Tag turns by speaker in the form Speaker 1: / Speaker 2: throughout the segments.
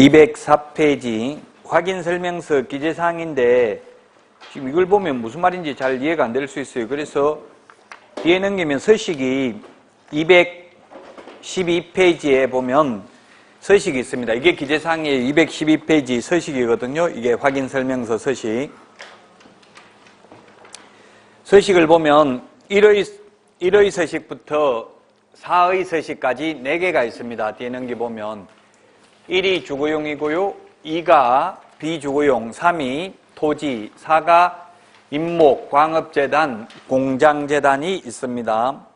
Speaker 1: 204페이지 확인 설명서 기재사항인데 지금 이걸 보면 무슨 말인지 잘 이해가 안 될 수 있어요. 그래서 뒤에 넘기면 서식이 212페이지에 보면 서식이 있습니다. 이게 기재사항의 212페이지 서식이거든요. 이게 확인 설명서 서식. 서식을 보면 1의 서식부터 4의 서식까지 4개가 있습니다. 뒤에 넘겨보면 1이 주거용이고요. 2가 비주거용, 3이 토지, 4가 임목, 광업재단, 공장재단이 있습니다.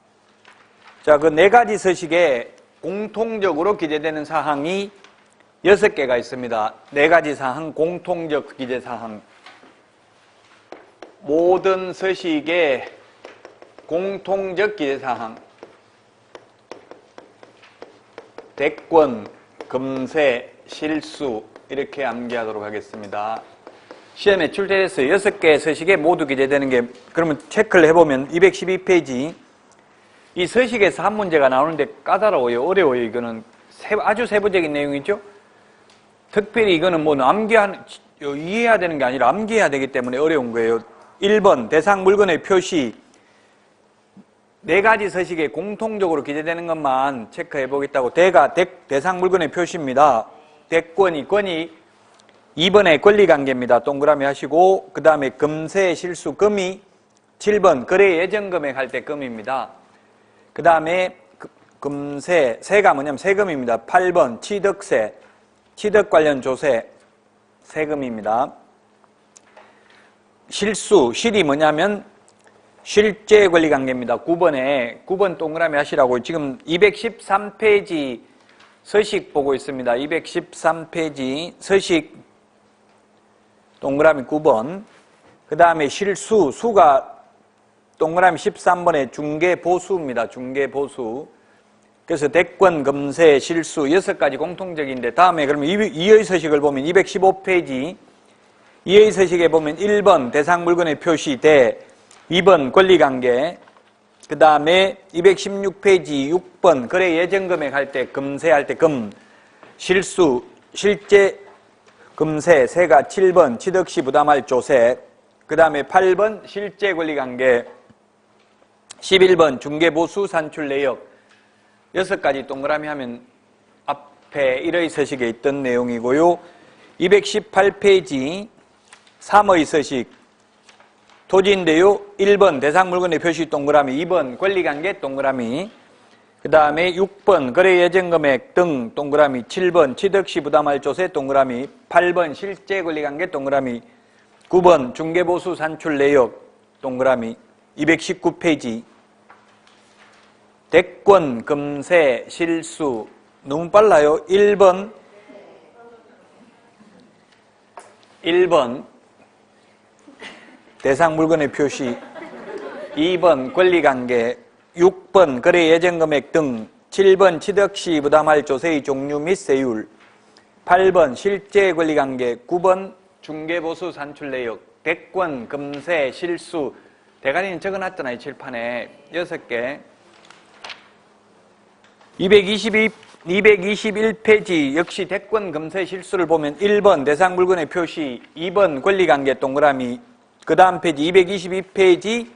Speaker 1: 자, 그 4가지 서식에 공통적으로 기재되는 사항이 6개가 있습니다. 4가지 사항, 공통적 기재사항. 모든 서식의 공통적 기재사항. 대권, 금세, 실수 이렇게 암기하도록 하겠습니다. 시험에 출제됐어요. 6개 서식에 모두 기재되는 게, 그러면 체크를 해보면 212페이지 이 서식에서 한 문제가 나오는데 까다로워요. 어려워요. 이거는 아주 세부적인 내용이죠. 특별히 이거는 뭐 이해해야 되는 게 아니라 암기해야 되기 때문에 어려운 거예요. 1번 대상 물건의 표시. 4가지 서식에 공통적으로 기재되는 것만 체크해 보겠다고. 대상 물건의 표시입니다. 대권이, 권이 2번의 권리관계입니다. 동그라미 하시고, 그 다음에 금세, 실수, 금이 7번 거래 예정 금액 할 때 금입니다. 그 다음에 금세, 세가 뭐냐면 세금입니다. 8번 취득세, 취득 관련 조세, 세금입니다. 실수, 실이 뭐냐면 실제 권리관계입니다. 9번 동그라미 하시라고. 지금 213페이지 서식 보고 있습니다. 213페이지 서식 동그라미 9번. 그 다음에 실수, 수가 동그라미 13번에 중개보수입니다. 중개보수. 그래서 대권, 금세, 실수 6가지 공통적인데, 다음에 그러면 2의 서식을 보면 215페이지 2의 서식에 보면 1번 대상 물건의 표시 대, 2번 권리관계, 그 다음에 216페이지 6번 거래 예정금액 할 때 금세 할 때 금, 실수, 실제 금세, 세가 7번 취득시 부담할 조세, 그 다음에 8번 실제 권리관계, 11번 중개보수 산출 내역. 6가지 동그라미 하면 앞에 1의 서식에 있던 내용이고요. 218페이지 3의 서식 토지인데요. 1번 대상 물건의 표시 동그라미, 2번 권리관계 동그라미, 그 다음에 6번 거래 예정 금액 등 동그라미, 7번 취득시 부담할 조세 동그라미, 8번 실제 권리관계 동그라미, 9번 중개보수 산출 내역 동그라미. 219페이지 대권, 금세, 실수. 너무 빨라요. 1번 대상 물건의 표시, 2번 권리관계, 6번 거래 예정 금액 등, 7번 취득시 부담할 조세의 종류 및 세율, 8번 실제 권리관계, 9번 중개보수 산출 내역. 대권, 금세, 실수. 대가리는 적어놨잖아요. 칠판에 6개. 221페이지 역시 대권, 금세, 실수를 보면 1번 대상 물건의 표시, 2번 권리관계 동그라미, 그 다음 페이지 222페이지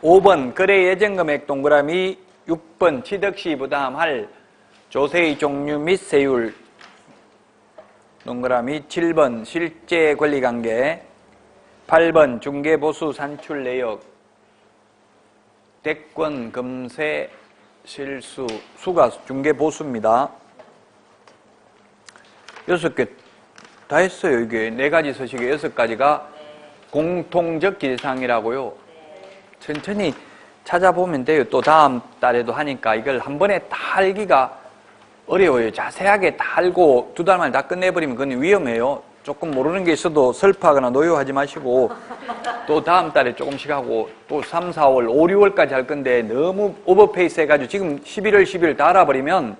Speaker 1: 5번 거래 예정 금액 동그라미, 6번 취득시 부담할 조세의 종류 및 세율 동그라미, 7번 실제 권리관계, 8번 중개보수 산출 내역. 대권, 금세, 실수, 수가 중개보수입니다. 6개 다 했어요. 이게 4가지 서식에 6가지가 공통적 기재사항이라고요. 천천히 찾아보면 돼요. 또 다음 달에도 하니까 이걸 한 번에 다 알기가 어려워요. 자세하게 다 알고 2달 만에 다 끝내버리면 그건 위험해요. 조금 모르는 게 있어도 슬퍼하거나 노여하지 마시고 또 다음 달에 조금씩 하고 또 3, 4월, 5, 6월까지 할 건데 너무 오버페이스 해가지고 지금 11월, 12월 다 알아버리면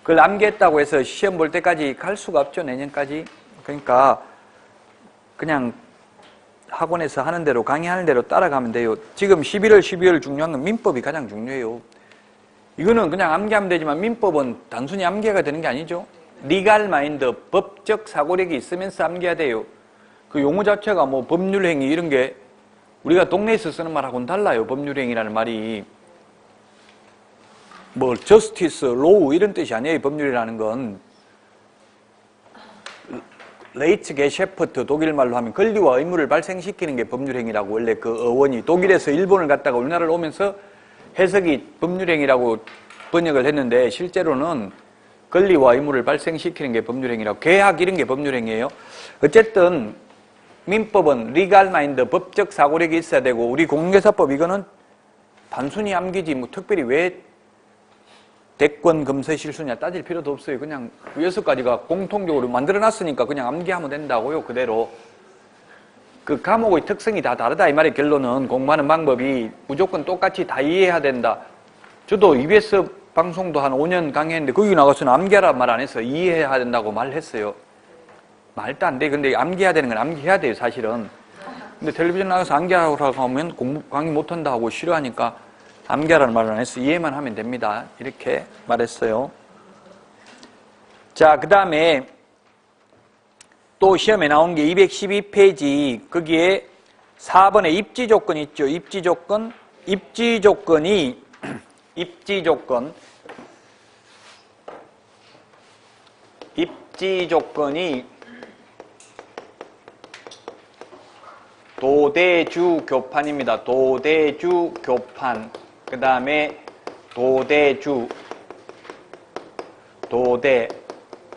Speaker 1: 그걸 암기했다고 해서 시험 볼 때까지 갈 수가 없죠. 내년까지. 그러니까 그냥 학원에서 하는 대로, 강의하는 대로 따라가면 돼요. 지금 11월, 12월 중요한 건 민법이 가장 중요해요. 이거는 그냥 암기하면 되지만 민법은 단순히 암기가 되는 게 아니죠. 리갈 마인드, 법적 사고력이 있으면서 암기해야 돼요. 그 용어 자체가 뭐 법률행위 이런 게 우리가 동네에서 쓰는 말하고는 달라요. 법률행위라는 말이 뭐 저스티스, 로우 이런 뜻이 아니에요. 법률이라는 건 레이츠 게셰프트 독일 말로 하면 권리와 의무를 발생시키는 게 법률행위라고 원래 그 어원이 독일에서 일본을 갔다가 우리나라를 오면서 해석이 법률행위라고 번역을 했는데 실제로는 권리와 의무를 발생시키는 게 법률행위라고 계약 이런 게 법률행위예요. 어쨌든 민법은 리갈 마인드 법적 사고력이 있어야 되고 우리 공인중개사법 이거는 단순히 암기지 뭐 특별히 왜 대권 검사 실수냐 따질 필요도 없어요. 그냥 6가지가 공통적으로 만들어놨으니까 그냥 암기하면 된다고요. 그대로. 그 과목의 특성이 다 다르다 이 말의 결론은 공부하는 방법이 무조건 똑같이 다 이해해야 된다. 저도 EBS 방송도 한 5년 강의했는데 거기 나가서는 암기하라 말 안 했어요. 이해해야 된다고 말했어요. 말도 안 돼. 근데 암기해야 되는 건 암기해야 돼요. 사실은. 근데 텔레비전 나가서 암기하라고 하면 공부 강의 못한다 하고 싫어하니까 암기하라는 말을 안 했어요. 이해만 하면 됩니다. 이렇게 말했어요. 자, 그 다음에 또 시험에 나온 게 212페이지 거기에 4번에 입지 조건 있죠. 입지 조건이 도대주 교판입니다. 도대주 교판. 그 다음에 도대.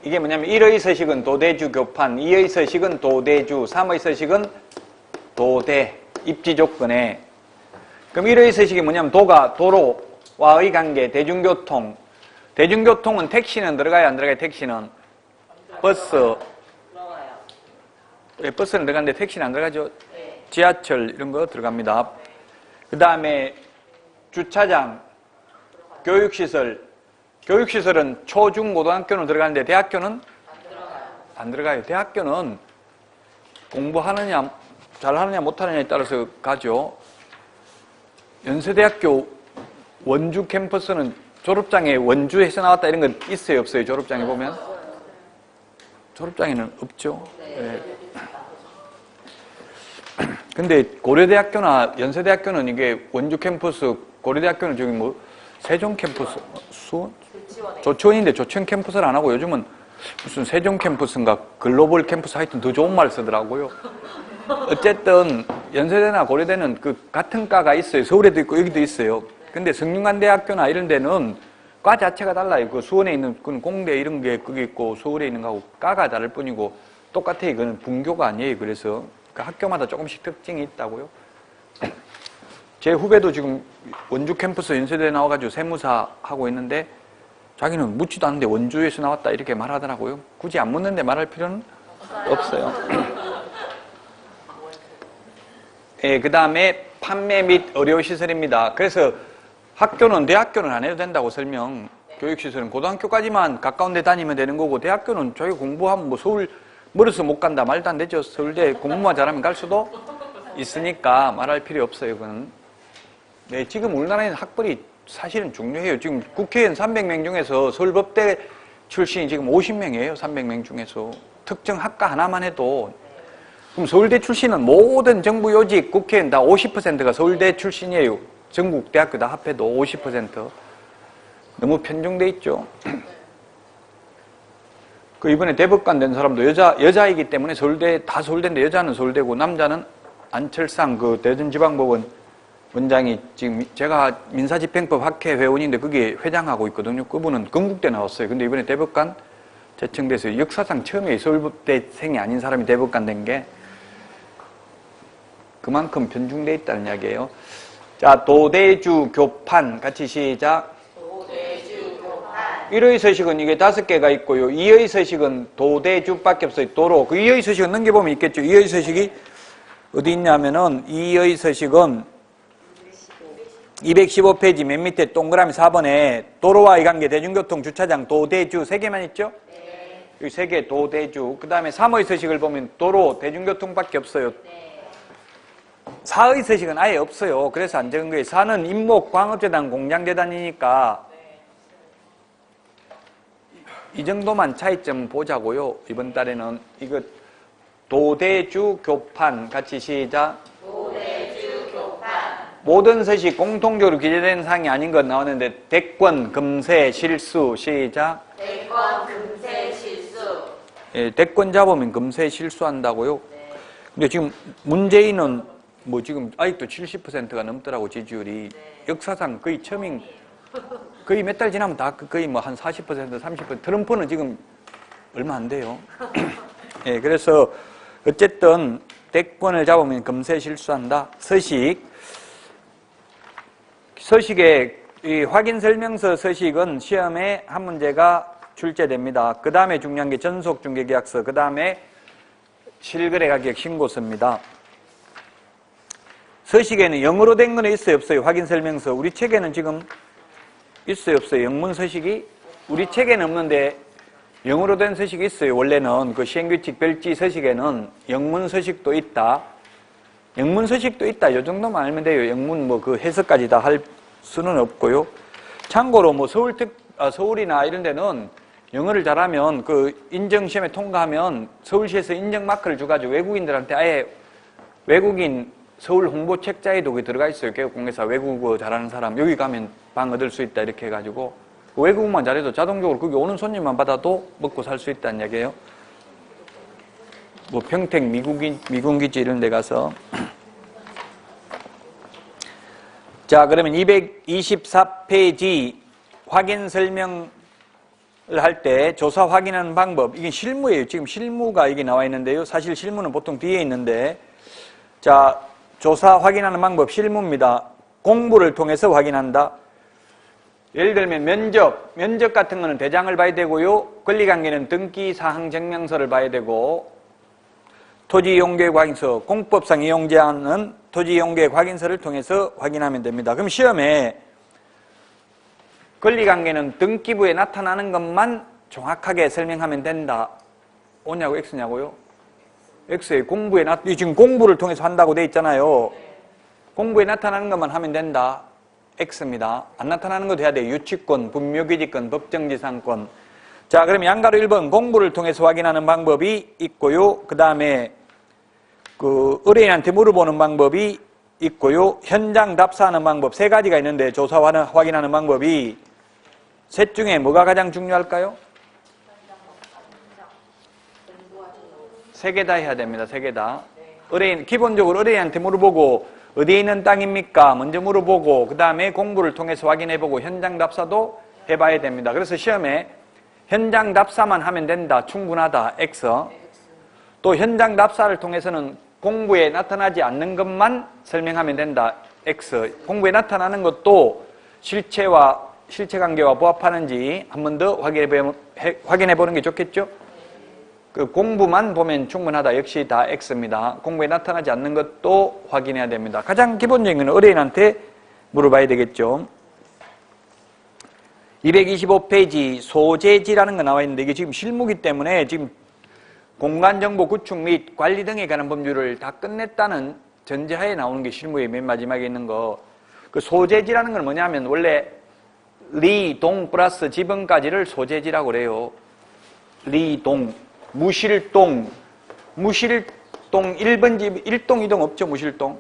Speaker 1: 이게 뭐냐면 1의 서식은 도대주 교판, 2의 서식은 도대주, 3의 서식은 도대. 입지 조건에. 그럼 1의 서식이 뭐냐면 도로와의 관계, 대중교통. 대중교통은 택시는 들어가요, 안 들어가요? 택시는? 버스.
Speaker 2: 들어가요.
Speaker 1: 예, 버스는 들어가는데 택시는 안 들어가죠? 지하철 이런 거 들어갑니다. 그 다음에 주차장, 교육시설. 교육시설은 초, 중, 고등학교는 들어가는데 대학교는? 안 들어가요. 대학교는 공부하느냐, 잘하느냐, 못하느냐에 따라서 가죠. 연세대학교 원주 캠퍼스는 졸업장에 원주에서 나왔다 이런 건 있어요, 없어요? 졸업장에 보면? 졸업장에는 없죠. 네. 근데 고려대학교나 연세대학교는 이게 원주 캠퍼스, 고려대학교는 저기 뭐 세종 캠퍼스, 조치원인데 조치원 캠퍼스를 안 하고 요즘은 무슨 세종 캠퍼스인가 글로벌 캠퍼스 하여튼 더 좋은 말 쓰더라고요. 어쨌든 연세대나 고려대는 그 같은 과가 있어요. 서울에도 있고 여기도 있어요. 근데 성균관대학교나 이런 데는 과 자체가 달라요. 그 수원에 있는 그 공대 이런 게 거기 있고 서울에 있는 거하고 과가 다를 뿐이고 똑같아요. 이거는 분교가 아니에요. 그래서 그 학교마다 조금씩 특징이 있다고요. 제 후배도 지금 원주 캠퍼스 연세대에 나와가지고 세무사 하고 있는데 자기는 묻지도 않는데 원주에서 나왔다 이렇게 말하더라고요. 굳이 안 묻는데 말할 필요는 없어요. 예, 그 다음에 판매 및 의료시설입니다. 그래서 학교는 대학교는 안 해도 된다고 설명. 교육시설은 고등학교까지만 가까운 데 다니면 되는 거고 대학교는 저희 공부하면 뭐 서울 멀어서 못 간다 말도 안 되죠. 서울대 공부만 잘하면 갈 수도 있으니까 말할 필요 없어요. 그건. 네, 지금 우리나라에는 학벌이 사실은 중요해요. 지금 국회의원 300명 중에서 서울법대 출신이 지금 50명이에요. 300명 중에서. 특정 학과 하나만 해도. 그럼 서울대 출신은 모든 정부 요직 국회의원 다 50%가 서울대 출신이에요. 전국 대학교 다 합해도 50%. 너무 편중돼 있죠. 그 이번에 대법관 된 사람도 여자이기 때문에 서울대, 다 서울대인데 여자는 서울대고 남자는 안철상 그 대전지방법원 원장이 지금 제가 민사집행법 학회 회원인데 그게 회장하고 있거든요. 그분은 건국대 나왔어요. 근데 이번에 대법관 제청돼서 역사상 처음에 서울대생이 아닌 사람이 대법관 된 게 그만큼 변중돼 있다는 이야기예요. 자, 도대주 교판 같이 시작.
Speaker 2: 도대주 교판.
Speaker 1: 1의 서식은 이게 5개가 있고요. 2의 서식은 도대주밖에 없어요. 도로. 그 2의 서식은 넘겨보면 있겠죠. 2의 서식이 어디 있냐면은 2의 서식은 215페이지 맨 밑에 동그라미 4번에 도로와의 관계, 대중교통, 주차장, 도대주 3개만 있죠?
Speaker 2: 네.
Speaker 1: 여기 3개 도대주. 그 다음에 3의 서식을 보면 도로, 대중교통밖에 없어요.
Speaker 2: 네.
Speaker 1: 4의 서식은 아예 없어요. 그래서 안 적은 거예요. 4는 임목, 광업재단, 공장재단이니까 이 정도만 차이점 보자고요. 이번 달에는 이거 도대주 교판 같이 시작.
Speaker 2: 도대주 교판.
Speaker 1: 모든 서식 공통적으로 기재된 사항이 아닌 것 나오는데 대권, 금세, 실수 시작.
Speaker 2: 대권 금세 실수.
Speaker 1: 예, 대권 잡으면 금세 실수한다고요.
Speaker 2: 네.
Speaker 1: 근데 지금 문재인은 뭐 지금 아직도 70%가 넘더라고 지지율이. 역사상 거의 처음인 거의 몇 달 지나면 다 거의 뭐 한 40%, 30%. 트럼프는 지금 얼마 안 돼요. 예, 그래서 어쨌든 대권을 잡으면 금세 실수한다. 서식의 이 확인 설명서 서식은 시험에 한 문제가 출제됩니다. 그 다음에 중요한 게 전속 중개 계약서, 그 다음에 실거래 가격 신고서입니다. 서식에는 영어로 된 거는 있어요, 없어요? 확인 설명서. 우리 책에는 지금 있어요, 없어요? 영문 서식이? 우리 책에는 없는데 영어로 된 서식이 있어요. 원래는 그 시행규칙 별지 서식에는 영문 서식도 있다. 영문 서식도 있다. 이 정도만 알면 돼요. 영문 뭐 그 해석까지 다 할 수는 없고요. 참고로 뭐 서울이나 이런 데는 영어를 잘하면 그 인정시험에 통과하면 서울시에서 인정 마크를 줘가지고 외국인들한테 아예 외국인 서울 홍보 책자에도 그게 들어가 있어요. 개국공개사 외국어 잘하는 사람 여기 가면 방 얻을 수 있다 이렇게 해가지고 외국어만 잘해도 자동적으로 거기 오는 손님만 받아도 먹고 살 수 있다는 얘기예요. 뭐 평택 미군기지 이런 데 가서 자 그러면 224페이지 확인 설명을 할 때 조사 확인하는 방법 이게 실무예요. 지금 실무가 이게 나와 있는데요. 사실 실무는 보통 뒤에 있는데 자 조사 확인하는 방법 실무입니다. 공부를 통해서 확인한다. 예를 들면 면접 같은 거는 대장을 봐야 되고요. 권리관계는 등기사항 증명서를 봐야 되고 토지이용계획 확인서, 공법상 이용제한은 토지이용계획 확인서를 통해서 확인하면 됩니다. 그럼 시험에 권리관계는 등기부에 나타나는 것만 정확하게 설명하면 된다. O냐고 X냐고요? X에 공부에 지금 공부를 통해서 한다고 돼 있잖아요. 공부에 나타나는 것만 하면 된다. X입니다. 안 나타나는 것도 해야 돼요. 유치권, 분묘기지권, 법정지상권. 자, 그럼 양가로 1번 공부를 통해서 확인하는 방법이 있고요. 그 다음에 그 의뢰인한테 물어보는 방법이 있고요. 현장 답사하는 방법 세 가지가 있는데 조사 확인하는 방법이 셋 중에 뭐가 가장 중요할까요? 세 개 다 해야 됩니다. 세 개 다. 의뢰인, 기본적으로 의뢰인한테 물어보고 어디에 있는 땅입니까? 먼저 물어보고 그 다음에 공부를 통해서 확인해보고 현장 답사도 해봐야 됩니다. 그래서 시험에 현장 답사만 하면 된다. 충분하다. X. 또 현장 답사를 통해서는 공부에 나타나지 않는 것만 설명하면 된다. X. 공부에 나타나는 것도 실체관계와 부합하는지 한 번 더 확인해보는 게 좋겠죠? 그 공부만 보면 충분하다. 역시 다 X입니다. 공부에 나타나지 않는 것도 확인해야 됩니다. 가장 기본적인 건 의뢰인한테 물어봐야 되겠죠. 225페이지 소재지라는 거 나와 있는데 이게 지금 실무기 때문에 지금 공간정보 구축 및 관리 등에 관한 법률을 다 끝냈다는 전제하에 나오는 게 실무의 맨 마지막에 있는 거. 그 소재지라는 건 뭐냐면 원래 리, 동 플러스 지번까지를 소재지라고 그래요. 리, 동. 무실동 1번지 1동 2동 없죠? 무실동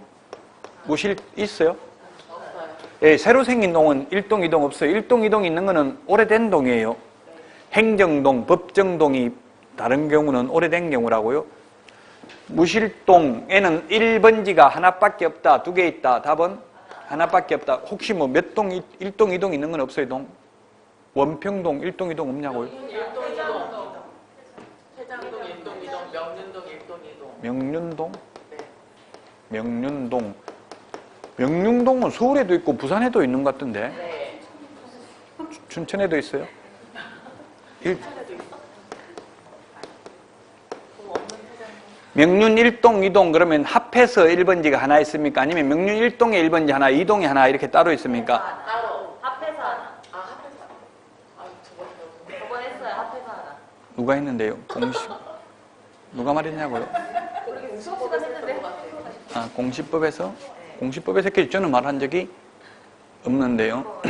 Speaker 1: 무실 있어요?
Speaker 2: 없어요.
Speaker 1: 예, 새로 생긴 동은 1동 2동 없어요. 1동 2동 있는 거는 오래된 동이에요. 행정동, 법정동이 다른 경우는 오래된 경우라고요. 무실동에는 1번지가 하나밖에 없다. 두 개 있다. 답은 하나밖에 없다. 혹시 뭐 몇 동 1동 2동 있는 건 없어요? 동? 원평동 1동 2동 없냐고요?
Speaker 2: 1동 2동. 세장동 1동 2동. 명륜동 1동 2동.
Speaker 1: 명륜동?
Speaker 2: 네.
Speaker 1: 명륜동. 명륜동은 서울에도 있고 부산에도 있는 것 같던데.
Speaker 2: 네.
Speaker 1: 춘천에도 있어요? 명륜 1동, 2동 그러면 합해서 1번지가 하나 있습니까? 아니면 명륜 1동에 1번지 하나, 2동에 하나 이렇게 따로 있습니까?
Speaker 2: 아, 따로. 합해서 하나. 아, 합해서 하나. 아, 저번 했어요. 합해서 하나.
Speaker 1: 누가 했는데요? 공식. 누가 말했냐고요?
Speaker 2: 우리 수업 시간 했는데.
Speaker 1: 아, 공시법에서? 공시법에서 이렇게 저는 말한 적이 없는데요.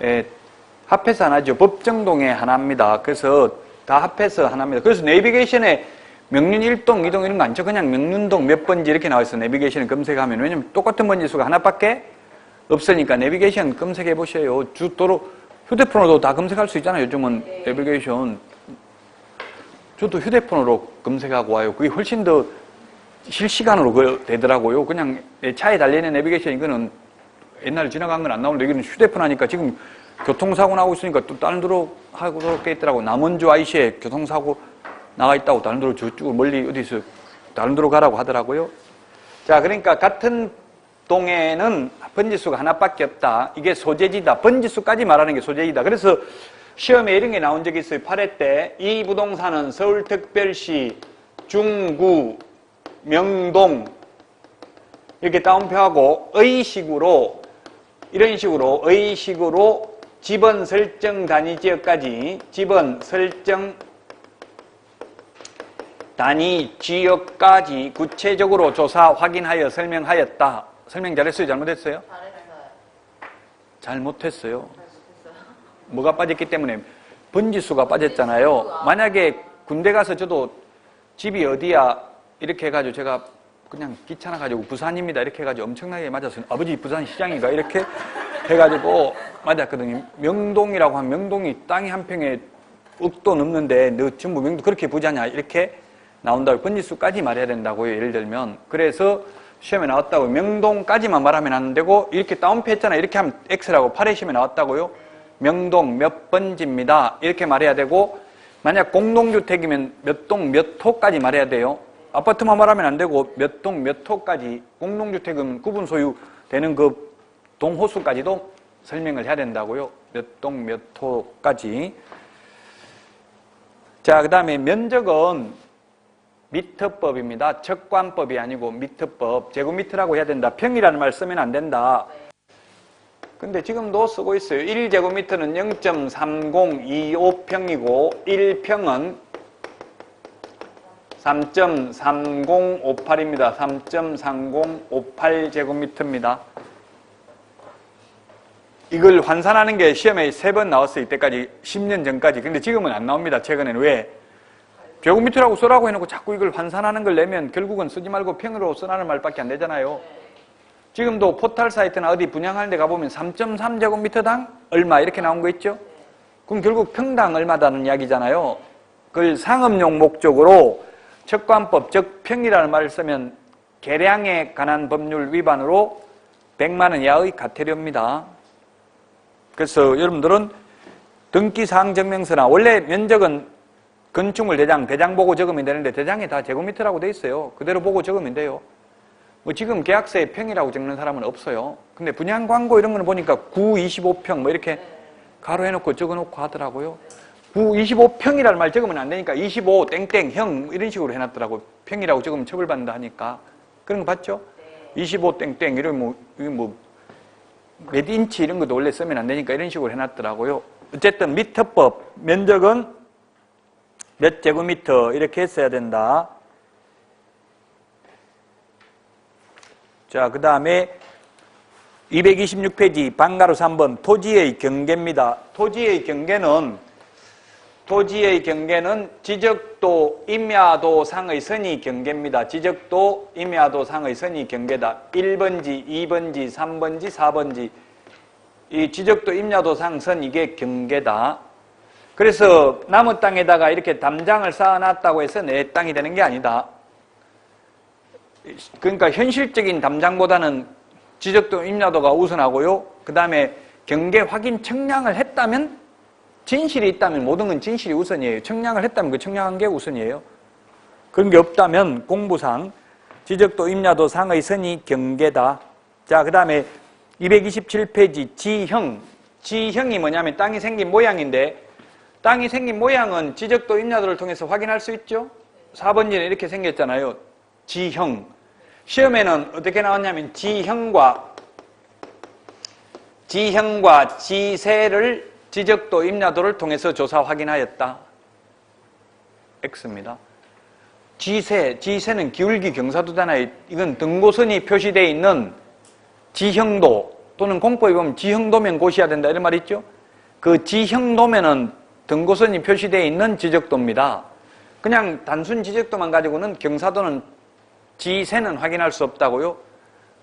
Speaker 1: 예, 합해서 하나죠. 법정동의 하나입니다. 그래서 다 합해서 하나입니다. 그래서 내비게이션에 명륜 1동, 2동 이런 거 안 쳐. 그냥 명륜동 몇 번지 이렇게 나와있어. 내비게이션 검색하면. 왜냐면 똑같은 번지 수가 하나밖에 없으니까 내비게이션 검색해 보셔요. 주도로 휴대폰으로도 다 검색할 수 있잖아요. 요즘은 내비게이션. 저도 휴대폰으로 검색하고 와요. 그게 훨씬 더 실시간으로 되더라고요. 그냥 내 차에 달려있는 내비게이션 이거는 옛날에 지나간 건 안 나오는데 여기는 휴대폰 하니까 지금 교통사고 나고 있으니까 또 다른 데로 하고 돼 있더라고. 남원주 IC에 교통사고 나가 있다고 다른 데로 저쪽 멀리 어디서 다른 데로 가라고 하더라고요. 자, 그러니까 같은 동에는 번지수가 하나밖에 없다. 이게 소재지다. 번지수까지 말하는 게 소재지다. 그래서 시험에 이런 게 나온 적이 있어요. 8회 때 이 부동산은 서울특별시 중구 명동 이렇게 따옴표하고 의식으로 이런 식으로 의식으로 지번 설정 단위 지역까지 지번 설정 단위 지역까지 구체적으로 조사 확인하여 설명하였다. 설명 잘했어요? 잘못했어요?
Speaker 2: 잘했어요.
Speaker 1: 잘못했어요. 뭐가 빠졌기 때문에 번지수가 빠졌잖아요. 만약에 군대 가서 저도 집이 어디야 이렇게 해가지고 제가 그냥 귀찮아가지고 부산입니다 이렇게 해가지고 엄청나게 맞았어요. 아버지 부산 시장인가 이렇게 해가지고 맞았거든요. 명동이라고 하면 명동이 땅이 한 평에 억도 넘는데 너 전부 명동 그렇게 부자냐 이렇게 나온다고 번지수까지 말해야 된다고요. 예를 들면 그래서 시험에 나왔다고 명동까지만 말하면 안 되고 이렇게 다운표 했잖아요. 이렇게 하면 X라고 8회 시험에 나왔다고요. 명동 몇 번지입니다. 이렇게 말해야 되고 만약 공동주택이면 몇 동 몇 호까지 말해야 돼요. 아파트만 말하면 안 되고 몇 동 몇 호까지 공동주택은 구분 소유되는 그 동호수까지도 설명을 해야 된다고요. 몇 동 몇 호까지. 자, 그 다음에 면적은 미터법입니다. 척관법이 아니고 미터법. 제곱미터라고 해야 된다. 평이라는 말 쓰면 안 된다. 근데 지금도 쓰고 있어요. 1제곱미터는 0.3025평이고 1평은 3.3058입니다. 3.3058제곱미터입니다. 이걸 환산하는 게 시험에 3번 나왔어요. 이때까지 10년 전까지. 근데 지금은 안 나옵니다. 최근에는. 왜? 제곱미터라고 써라고 해놓고 자꾸 이걸 환산하는 걸 내면 결국은 쓰지 말고 평으로 쓰라는 말밖에 안 되잖아요. 지금도 포털 사이트나 어디 분양하는 데 가보면 3.3제곱미터당 얼마 이렇게 나온 거 있죠? 그럼 결국 평당 얼마다는 이야기잖아요. 그걸 상업용 목적으로 척관법, 즉 평이라는 말을 쓰면 계량에 관한 법률 위반으로 100만 원 이하의 과태료입니다. 그래서 여러분들은 등기사항증명서나 원래 면적은 건축물 대장 보고 적으면 되는데 대장에 다 제곱미터라고 돼 있어요. 그대로 보고 적으면 돼요. 뭐 지금 계약서에 평이라고 적는 사람은 없어요. 근데 분양 광고 이런 거는 보니까 9, 25평 뭐 이렇게 가로해놓고 적어놓고 하더라고요. 9, 25평이라는 말 적으면 안 되니까 25 땡땡 형 이런 식으로 해놨더라고요. 평이라고 적으면 처벌받는다 하니까. 그런 거 봤죠? 25 땡땡 이런 몇 인치 이런 것도 원래 쓰면 안 되니까 이런 식으로 해놨더라고요. 어쨌든 미터법 면적은 몇 제곱미터 이렇게 했어야 된다. 자, 그 다음에 226페이지 방가로 3번 토지의 경계입니다. 토지의 경계는 지적도, 임야도 상의 선의 경계입니다. 지적도, 임야도 상의 선의 경계다. 1번지, 2번지, 3번지, 4번지. 이 지적도, 임야도 상선 이게 경계다. 그래서 남의 땅에다가 이렇게 담장을 쌓아놨다고 해서 내 땅이 되는 게 아니다. 그러니까 현실적인 담장보다는 지적도, 임야도가 우선하고요. 그 다음에 경계 확인 청량을 했다면 진실이 있다면 모든 건 진실이 우선이에요. 청량을 했다면 그 청량한 게 우선이에요. 그런 게 없다면 공부상 지적도, 임야도 상의 선의 경계다. 자, 그 다음에 227페이지 지형. 지형이 뭐냐면 땅이 생긴 모양인데 땅이 생긴 모양은 지적도, 임야도를 통해서 확인할 수 있죠. 4번지는 이렇게 생겼잖아요. 지형. 시험에는 어떻게 나왔냐면 지형과 지세를 지적도, 임야도를 통해서 조사 확인하였다. X입니다. 지세는 기울기 경사도잖아요. 이건 등고선이 표시되어 있는 지형도 또는 공법에 보면 지형도면 고시해야 된다 이런 말 있죠. 그 지형도면은 등고선이 표시되어 있는 지적도입니다. 그냥 단순 지적도만 가지고는 경사도는 지세는 확인할 수 없다고요.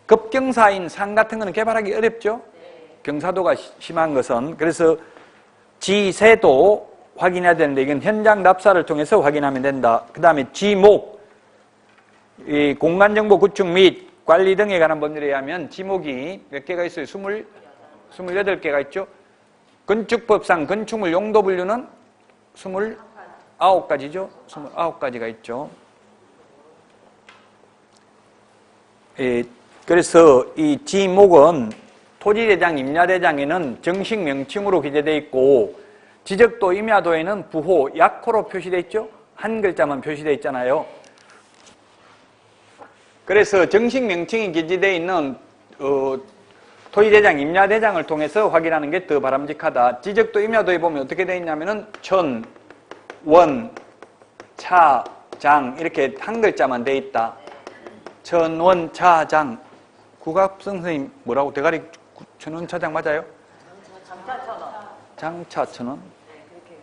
Speaker 1: 급경사인 산 같은 거는 개발하기 어렵죠. 경사도가 심한 것은. 그래서 지세도 확인해야 되는데 이건 현장 납사를 통해서 확인하면 된다. 그 다음에 지목, 이 공간정보 구축 및 관리 등에 관한 법률에 의하면 지목이 몇 개가 있어요? 28개가 있죠. 건축법상 건축물 용도 분류는 29가지죠. 29가지가 있죠. 그래서 이 지목은 토지대장, 임야대장에는 정식 명칭으로 기재되어 있고 지적도, 임야도에는 부호, 약호로 표시되어 있죠. 한 글자만 표시되어 있잖아요. 그래서 정식 명칭이 기재되어 있는 토지대장, 임야대장을 통해서 확인하는 게 더 바람직하다. 지적도, 임야도에 보면 어떻게 되어 있냐면은 천, 원, 차, 장 이렇게 한 글자만 되어 있다. 천, 원, 차, 장. 국악성 선생님 뭐라고? 대가리 천원, 차장 맞아요? 장차 천원?
Speaker 2: 네, 그렇게.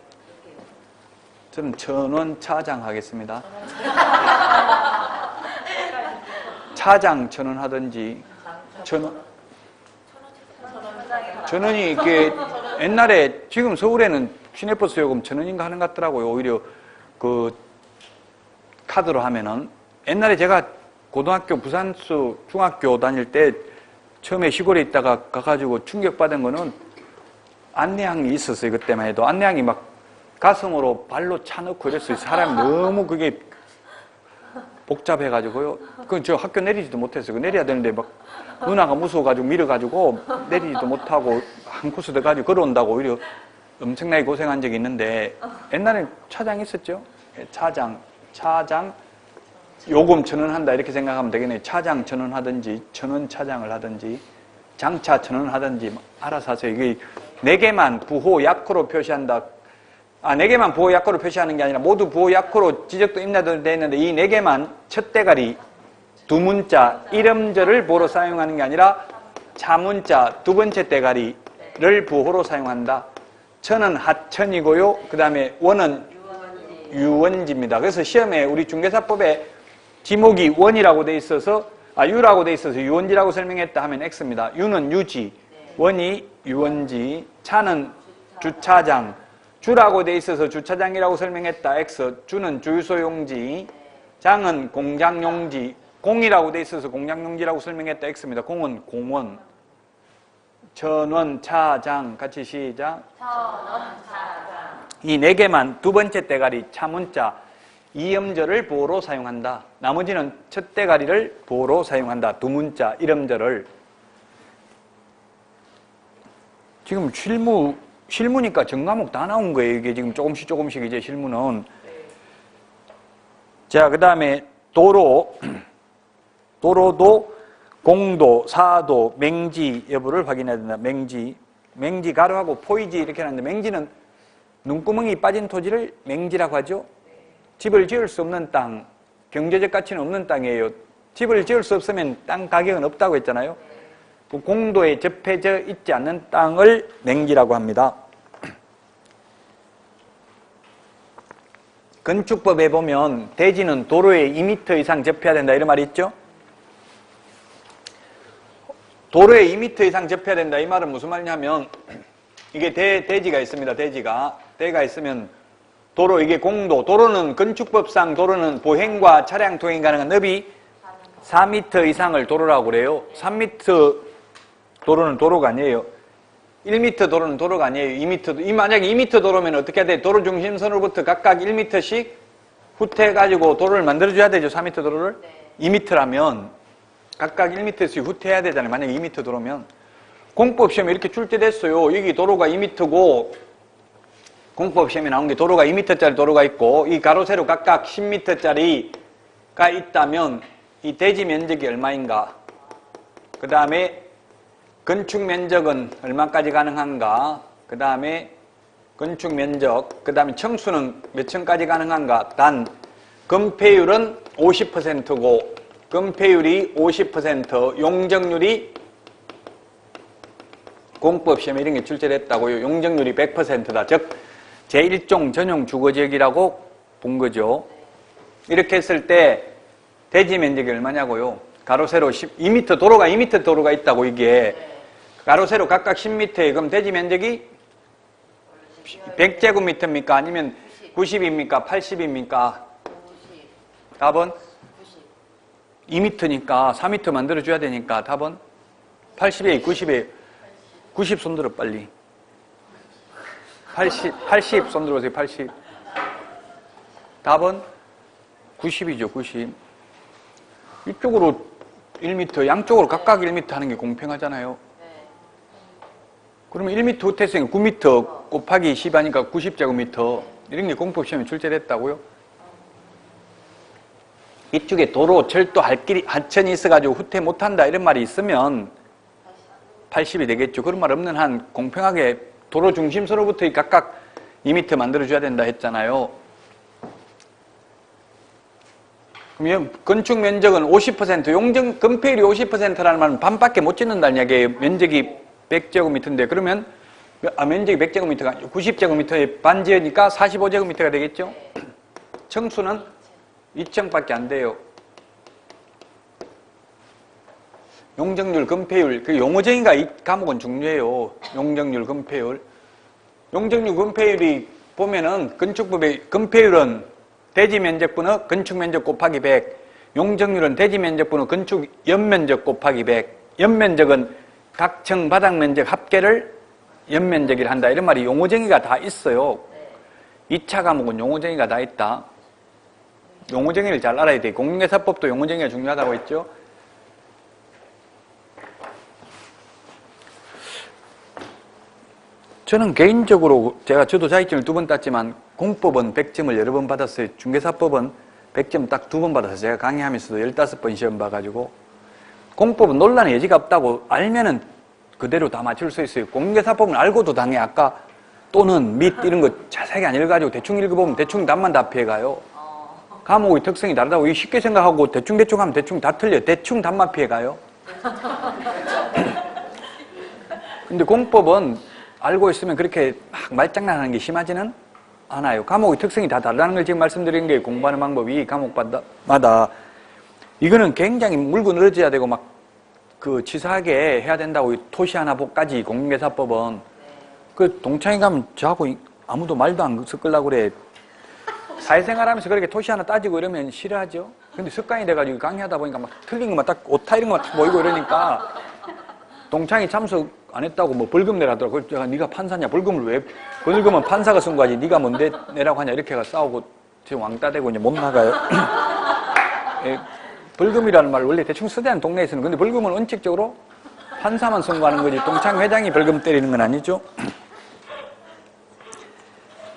Speaker 1: 저는 천원, 차장 하겠습니다. 차장 천원 하든지 천원이 이게 옛날에 지금 서울에는 시내버스 요금 천원인가 하는 것 같더라고요. 오히려 그 카드로 하면은 옛날에 제가 고등학교 부산수 중학교 다닐 때 처음에 시골에 있다가 가가지고 충격받은 거는 안내양이 있었어요. 그때만 해도 안내양이 막 가슴으로 발로 차넣고 이랬어요. 사람이 너무 그게 복잡해가지고요. 그건 저 학교 내리지도 못했어요. 그 내려야 되는데 막 누나가 무서워가지고 밀어가지고 내리지도 못하고 한 코스 더 가지고 걸어온다고 오히려 엄청나게 고생한 적이 있는데 옛날엔 차장 있었죠. 차장 요금 천원 한다 이렇게 생각하면 되겠네요. 차장 천원 하든지 천원 차장을 하든지 장차 천원 하든지 알아서 하세요. 이게 4개만 부호 약호로 표시한다. 4개만 부호 약호로 표시하는 게 아니라 모두 부호 약호로 지적도 임야도 되어 있는데 이 4개만 첫 대가리 두 문자 이름절을 부호로 사용하는 게 아니라 차문자 두 번째 대가리를 부호로 사용한다. 천은 하천이고요. 그 다음에 원은 유원지입니다. 그래서 시험에 우리 중개사법에 지목이 원이라고 돼 있어서 유라고 돼 있어서 유원지라고 설명했다 하면 X입니다. 유는 유지, 원이 유원지, 차는 주차장, 주라고 돼 있어서 주차장이라고 설명했다 X, 주는 주유소용지, 장은 공장용지, 공이라고 돼 있어서 공장용지라고 설명했다 X입니다. 공은 공원, 천원, 차장 같이 시작.
Speaker 2: 천원, 차장.
Speaker 1: 이 4개만 두 번째 대가리 차문자 이음절을 부호로 사용한다. 나머지는 첫 대가리를 부호로 사용한다. 두 문자 이름절을. 지금 실무니까 전과목 다 나온 거예요. 이게 지금 조금씩 이제 실무는. 자, 그 다음에 도로도 공도, 사도, 맹지 여부를 확인해야 된다. 맹지 가로하고 포이지 이렇게 하는데 맹지는 눈구멍이 빠진 토지를 맹지라고 하죠. 집을 지을 수 없는 땅, 경제적 가치는 없는 땅이에요. 집을 지을 수 없으면 땅 가격은 없다고 했잖아요. 그 공도에 접해져 있지 않는 땅을 맹지라고 합니다. 건축법에 보면 대지는 도로에 2m 이상 접해야 된다 이런 말이 있죠. 도로에 2m 이상 접해야 된다 이 말은 무슨 말이냐면 이게 대지가 있습니다. 대가 있으면 도로, 이게 공도, 도로는 건축법상 도로는 보행과 차량 통행 가능한 너비 4m 이상을 도로라고 그래요. 3m 도로는 도로가 아니에요. 1m 도로는 도로가 아니에요. 2m, 만약에 2m 도로면 어떻게 해야 돼? 도로 중심선으로부터 각각 1m씩 후퇴해가지고 도로를 만들어줘야 되죠. 4m 도로를. 2m라면 각각 1m씩 후퇴해야 되잖아요. 만약에 2m 도로면. 공법 시험에 이렇게 출제됐어요. 여기 도로가 2m고 공법 시험에 나온 게 도로가 2m짜리 도로가 있고 이 가로 세로 각각 10m짜리가 있다면 이 대지 면적이 얼마인가? 그 다음에 건축 면적은 얼마까지 가능한가? 그 다음에 건축 면적, 그 다음에 층수는 몇 층까지 가능한가? 단 건폐율은 50%고 건폐율이 50%, 용적률이 공법 시험에 이런 게 출제됐다고요. 용적률이 100%다. 즉 제1종 전용 주거지역이라고 본 거죠. 이렇게 했을 때 대지 면적이 얼마냐고요. 가로 세로 2m 도로가 2m 도로가 있다고 이게 가로 세로 각각 10m에 그럼 대지 면적이 100제곱미터입니까? 아니면 90입니까? 80입니까?
Speaker 2: 90.
Speaker 1: 답은
Speaker 2: 90.
Speaker 1: 2m니까 4m 만들어줘야 되니까 답은 80에 90에 90 손들어 빨리 80 손들어보세요. 80 답은 90이죠. 90 이쪽으로 1m 양쪽으로 각각 1m 하는 게 공평하잖아요.
Speaker 2: 네.
Speaker 1: 그러면 1m 호텔생이 9m 곱하기 10 하니까 90제곱미터 이런 게 공법시험에 출제됐다고요? 이쪽에 도로, 철도, 하천이 있어가지고 후퇴 못한다 이런 말이 있으면 80이 되겠죠. 그런 말 없는 한 공평하게 도로 중심서로부터 각각 2m 만들어줘야 된다 했잖아요. 그러면 건축 면적은 50%, 용적 건폐율이 50%라는 말은 반밖에 못 짓는다는 이야기예요. 면적이 100제곱미터인데 그러면 면적이 100제곱미터가 90제곱미터에 반 지으니까 45제곱미터가 되겠죠. 층수는 2층밖에 안 돼요. 용적률, 건폐율, 그 용어정의가 이 과목은 중요해요. 용적률, 건폐율. 용적률, 건폐율이 보면은 건축법의 건폐율은 대지 면적분의 건축 면적 곱하기 100, 용적률은 대지 면적분의 건축 연면적 곱하기 100, 연면적은 각 층 바닥 면적 합계를 연면적이라 한다. 이런 말이 용어정의가 다 있어요. 2차 과목은 용어정의가 다 있다. 용어정의를 잘 알아야 돼. 공인중개사법도 용어정의가 중요하다고 했죠. 저는 개인적으로 저도 자격증을 2번 땄지만 공법은 100점을 여러 번 받았어요. 중개사법은 100점 딱 2번 받아서 제가 강의하면서도 15번 시험 봐가지고 공법은 논란의 여지가 없다고 알면은 그대로 다 맞출 수 있어요. 공인중개사법은 알고도 당해. 아까 또는 및 이런 거 자세하게 안 읽어가지고 대충 읽어보면 대충 답만 다 피해가요. 과목의 특성이 다르다고 쉽게 생각하고 대충 하면 대충 다 틀려. 대충 답만 피해가요. 근데 공법은 알고 있으면 그렇게 막 말장난하는 게 심하지는 않아요. 과목의 특성이 다 다르다는 걸 지금 말씀드린 게 공부하는 방법이 과목마다 이거는 굉장히 물고 늘어져야 되고 막 그 치사하게 해야 된다고 토시 하나 복까지 공인중개사법은 그 동창회 가면 저하고 아무도 말도 안 섞으려고 그래. 사회생활하면서 그렇게 토시 하나 따지고 이러면 싫어하죠. 근데 습관이 돼가지고 강의하다 보니까 막 틀린 것만 딱 오타 이런 것만 딱 보이고 이러니까 동창회 참석 안 했다고 뭐 벌금 내라더라고. 제가 네가 판사냐 벌금을 왜 벌금은 판사가 쓴 거지 네가 뭔데 내라고 하냐 이렇게 해가 싸우고 지금 왕따 되고 이제 못 나가요. 예, 벌금이라는 말 원래 대충 쓰자는 동네에서는 근데 벌금은 원칙적으로 판사만 선고하는 거지 동창회 회장이 벌금 때리는 건 아니죠.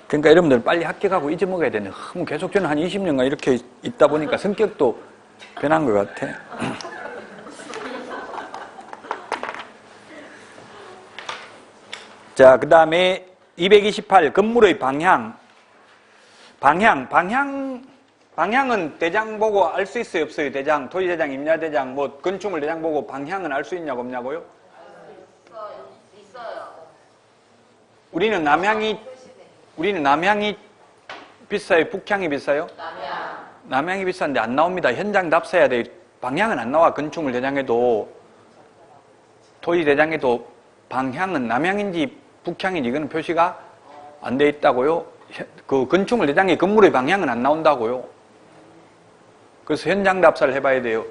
Speaker 1: 그러니까 여러분들 빨리 합격하고 잊어먹어야 되네. 뭐 계속 저는 한 20년간 이렇게 있다 보니까 성격도 변한 것 같아. 자, 그 다음에 228 건물의 방향은 대장 보고 알 수 있어요, 없어요? 대장, 토지대장, 임야대장, 뭐 건축물 대장 보고 방향은 알 수 있냐고 없냐고요?
Speaker 2: 있어요.
Speaker 1: 우리는 남향이 비싸요, 북향이 비싸요? 남향이 비싼데 안 나옵니다. 현장 답사해야 돼요. 방향은 안 나와. 건축물 대장에도 토지 대장에도 방향은 남향인지 북향인지 이거는 표시가 안 돼 있다고요. 그 건축물 대장의 건물의 방향은 안 나온다고요. 그래서 현장 답사를 해봐야 돼요.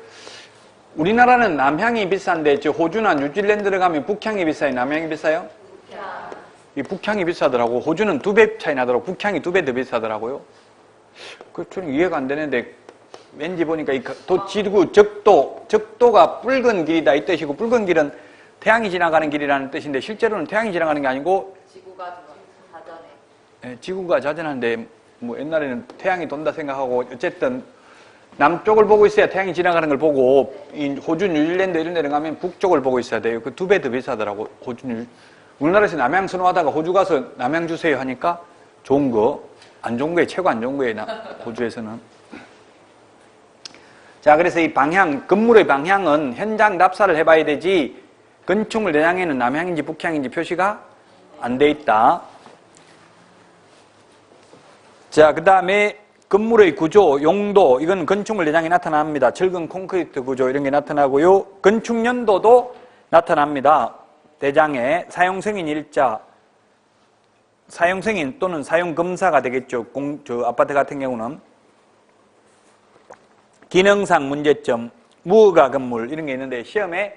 Speaker 1: 우리나라는 남향이 비싼데 저 호주나 뉴질랜드를 가면 북향이 비싸요? 남향이 비싸요? 이 북향이 비싸더라고. 호주는 2배 차이 나더라고. 북향이 2배 더 비싸더라고요. 그 저는 이해가 안 되는데 왠지 보니까 이 지구 적도가 붉은 길이다 이 뜻이고 붉은 길은 태양이 지나가는 길이라는 뜻인데 실제로는 태양이 지나가는 게 아니고
Speaker 2: 지구가 자전해.
Speaker 1: 네, 지구가 자전한데 뭐 옛날에는 태양이 돈다 생각하고 어쨌든 남쪽을 보고 있어야 태양이 지나가는 걸 보고 이 호주, 뉴질랜드 이런 데를 가면 북쪽을 보고 있어야 돼요. 그 2배 더 비싸더라고. 우리나라에서 남향 선호하다가 호주 가서 남향 주세요 하니까 좋은 거, 안 좋은 거에 최고 안 좋은 거예요. 호주에서는. 자, 그래서 이 방향, 건물의 방향은 현장 답사를 해봐야 되지 건축물 내장에는 남향인지 북향인지 표시가 안 돼 있다. 자, 그 다음에 건물의 구조, 용도, 이건 건축물 내장에 나타납니다. 철근 콘크리트 구조 이런 게 나타나고요. 건축 연도도 나타납니다. 대장에 사용승인 일자, 사용승인 또는 사용검사가 되겠죠. 아파트 같은 경우는. 기능상 문제점, 무허가 건물 이런 게 있는데 시험에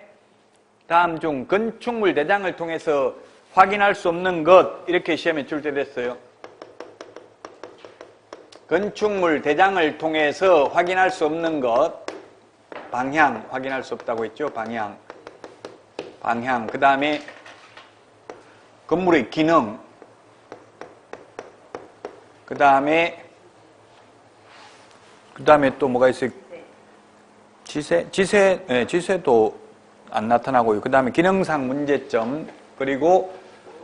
Speaker 1: 다음 중 건축물 대장을 통해서 확인할 수 없는 것 이렇게 시험에 출제됐어요. 건축물 대장을 통해서 확인할 수 없는 것, 방향 확인할 수 없다고 했죠. 방향. 그 다음에 건물의 기능, 그 다음에 또 뭐가 있어요? 지세도 안 나타나고요. 그 다음에 기능상 문제점, 그리고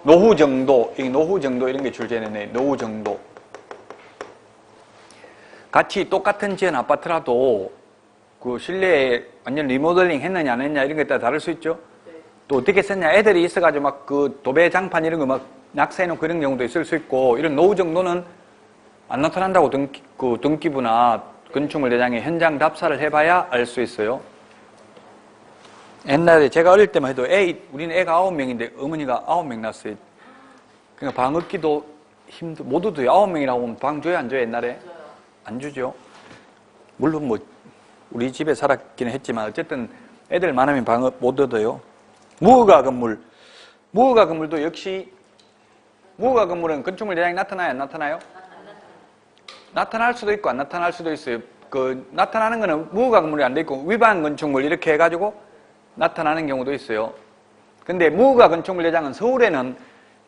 Speaker 1: 노후 정도 이런 게 출제되네. 노후 정도. 같이 똑같은 지은 아파트라도 그 실내에 완전 리모델링 했느냐 안 했냐 이런 게 따라 다를 수 있죠. 또 어떻게 썼냐, 애들이 있어가지고 막 그 도배장판 이런 거 막 낙서해놓고 그런 경우도 있을 수 있고, 이런 노후 정도는 안 나타난다고 등기부나 건축물 대장에 현장 답사를 해봐야 알 수 있어요. 옛날에 제가 어릴 때만 해도 우리는 애가 9명인데 어머니가 9명 낳았어요. 그러니까 방 얻기도 못 얻어요. 9명이라고 하면 방 줘요, 안 줘요, 옛날에? 안 주죠. 물론 뭐 우리 집에 살았기는 했지만 어쨌든 애들 많으면 방 못 얻어요. 무허가 건물도 역시 무허가 건물은 건축물 대장이 나타나요, 안 나타나요? 나타날 수도 있고 안 나타날 수도 있어요. 나타나는 거는 무허가 건물이 안 돼 있고 위반 건축물 이렇게 해가지고 나타나는 경우도 있어요. 근데 무허가 건축물 대장은 서울에는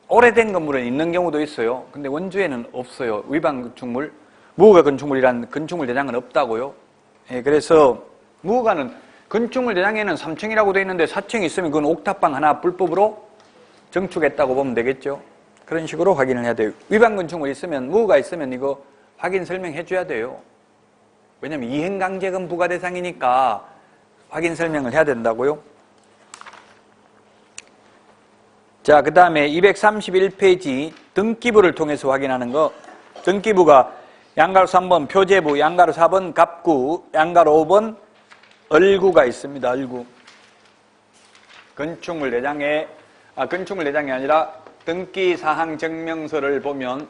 Speaker 1: 오래된 건물은 있는 경우도 있어요. 근데 원주에는 없어요. 위반 건축물, 무허가 건축물이란 건축물 대장은 없다고요. 예, 그래서 무허가는 건축물 대장에는 3층이라고 되어 있는데 4층이 있으면 그건 옥탑방 하나 불법으로 정축했다고 보면 되겠죠. 그런 식으로 확인을 해야 돼요. 위반 건축물 있으면, 무허가 있으면 이거 확인 설명해 줘야 돼요. 왜냐면 이행강제금 부과 대상이니까 확인 설명을 해야 된다고요. 자, 그 다음에 231페이지 등기부를 통해서 확인하는 거. 등기부가 양가로 3번 표제부, 양가로 4번 갑구, 양가로 5번 얼구가 있습니다. 얼구. 건축물 내장이 아니라 등기사항 증명서를 보면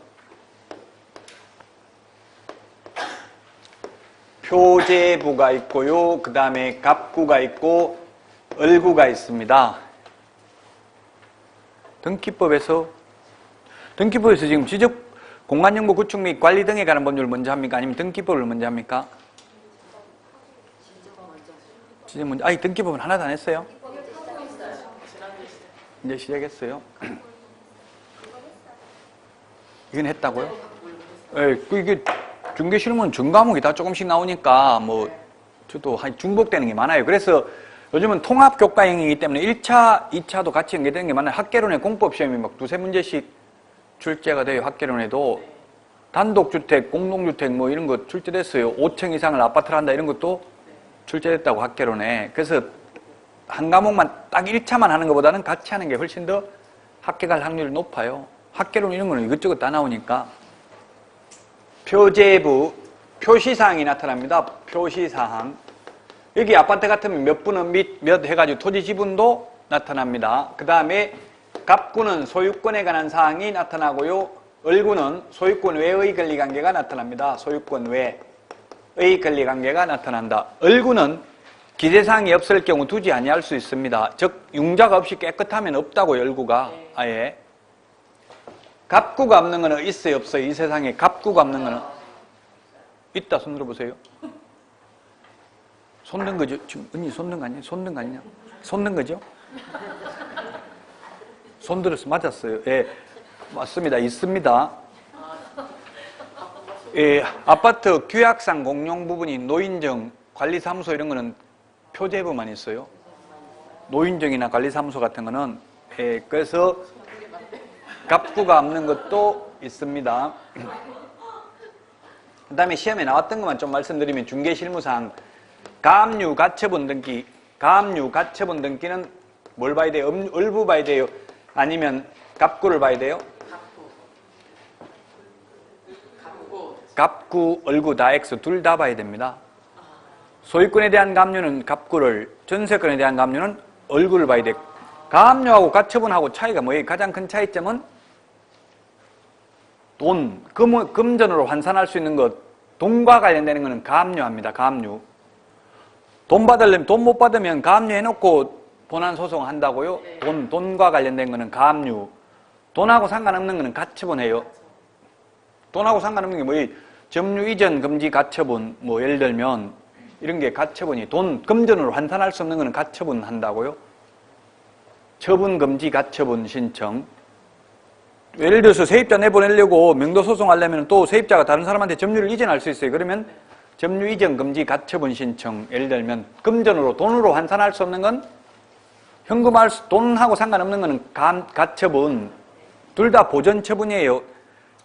Speaker 1: 표제부가 있고요. 그 다음에 갑구가 있고 얼구가 있습니다. 등기법에서 지금 지적 공간정보 구축 및 관리 등에 관한 법률을 먼저 합니까? 아니면 등기법을 먼저 합니까? 지적 먼저. 아니, 등기법은 하나도 안 했어요? 이제 시작했어요. 이건 했다고요? 예, 이게 중개실무는 전 과목이 다 조금씩 나오니까 저도 중복되는 게 많아요. 그래서 요즘은 통합교과형이기 때문에 1차, 2차도 같이 연계되는 게 많아요. 학개론의 공법시험이 막 두세 문제씩 출제가 돼요. 학개론에도 단독주택, 공동주택 이런 거 출제됐어요. 5층 이상을 아파트를 한다 이런 것도 출제됐다고 학개론에. 그래서 한 과목만 딱 1차만 하는 것보다는 같이 하는 게 훨씬 더 합격할 확률이 높아요. 학개론 이런 거는 이것저것 다 나오니까. 표제부, 표시사항이 나타납니다. 표시사항. 여기 아파트 같으면 몇 분은 몇 해가지고 토지 지분도 나타납니다. 그 다음에 갑구는 소유권에 관한 사항이 나타나고요. 얼구는 소유권 외의 권리관계가 나타납니다. 소유권 외의 권리관계가 나타난다. 얼구는 기재사항이 없을 경우 두지 아니할 수 있습니다. 즉 융자가 없이 깨끗하면 없다고요. 얼구가 아예. 갑구가 없는 거는 있어요, 없어요? 이 세상에 갑구가 없는 거는 있다. 손 들어보세요. 손든 거죠? 지금 언니 손든 거 아니에요? 손든 거 아니냐? 손든 거죠? 손 들어서 맞았어요. 예, 맞습니다. 있습니다. 예, 아파트 규약상 공용 부분인 노인정, 관리사무소 이런 거는 표제부만 있어요. 노인정이나 관리사무소 같은 거는. 예, 그래서 갑구가 없는 것도 있습니다. 그 다음에 시험에 나왔던 것만 좀 말씀드리면 중개실무상 가압류 가처분 등기, 가압류 가처분 등기는 뭘 봐야 돼요? 을부 봐야 돼요? 아니면 갑구를 봐야 돼요? 갑구, 을구 다 X 둘 다 봐야 됩니다. 소유권에 대한 갑류는 갑구를, 전세권에 대한 갑류는 을구를 봐야 돼요. 가압류하고 가처분하고 차이가 뭐예요? 가장 큰 차이점은 돈, 금전으로 환산할 수 있는 것, 돈과 관련되는 것은 가압류합니다. 가압류. 돈 받으려면, 돈 못 받으면 가압류 해놓고 본안 소송 한다고요? 돈과 관련된 것은 가압류. 돈하고 상관없는 것은 가처분해요. 돈하고 상관없는 게 뭐예요? 점유 이전 금지 가처분, 뭐 예를 들면 이런 게 가처분이, 돈, 금전으로 환산할 수 없는 것은 가처분 한다고요? 처분 금지 가처분 신청. 예를 들어서 세입자 내보내려고 명도소송 하려면 또 세입자가 다른 사람한테 점유를 이전할 수 있어요. 그러면 점유 이전 금지 가처분 신청. 예를 들면 금전으로, 돈으로 환산할 수 없는 건 현금할 수, 돈하고 상관없는 거는 가처분. 둘 다 보전처분이에요.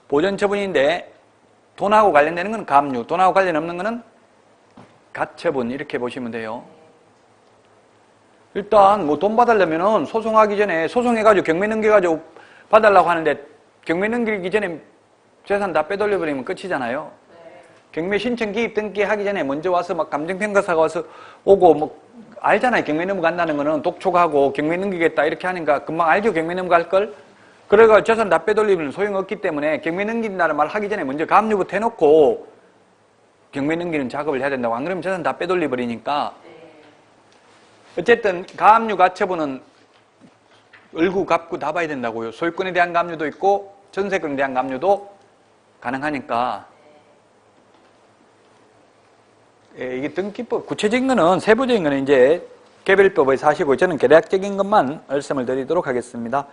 Speaker 1: 보전처분인데 돈하고 관련되는 건 가압류, 돈하고 관련 없는 거는 가처분. 이렇게 보시면 돼요. 일단 뭐 돈 받으려면은 소송하기 전에 소송해가지고 경매 넘겨가지고 받으려고 하는데 경매 넘기기 전에 재산 다 빼돌려버리면 끝이잖아요. 경매 신청 기입 등기 하기 전에 먼저 와서 막 감정평가사가 와서 오고 뭐 알잖아요. 경매 넘어간다는 거는 독촉하고 경매 넘기겠다 이렇게 하니까 금방 알죠. 경매 넘어갈 걸. 그래가 재산 다 빼돌리면 소용없기 때문에 경매 넘긴다는 말 하기 전에 먼저 가압류부터 해놓고 경매 넘기는 작업을 해야 된다고. 안 그러면 재산 다 빼돌려버리니까. 어쨌든 가압류 가처분은 을구, 갑구 다 봐야 된다고요. 소유권에 대한 가압류도 있고 전세권에 대한 가압류도 가능하니까. 예, 이게 등기법 구체적인 거는, 세부적인 거는 이제 개별법에서 하시고 저는 개략적인 것만 말씀을 드리도록 하겠습니다.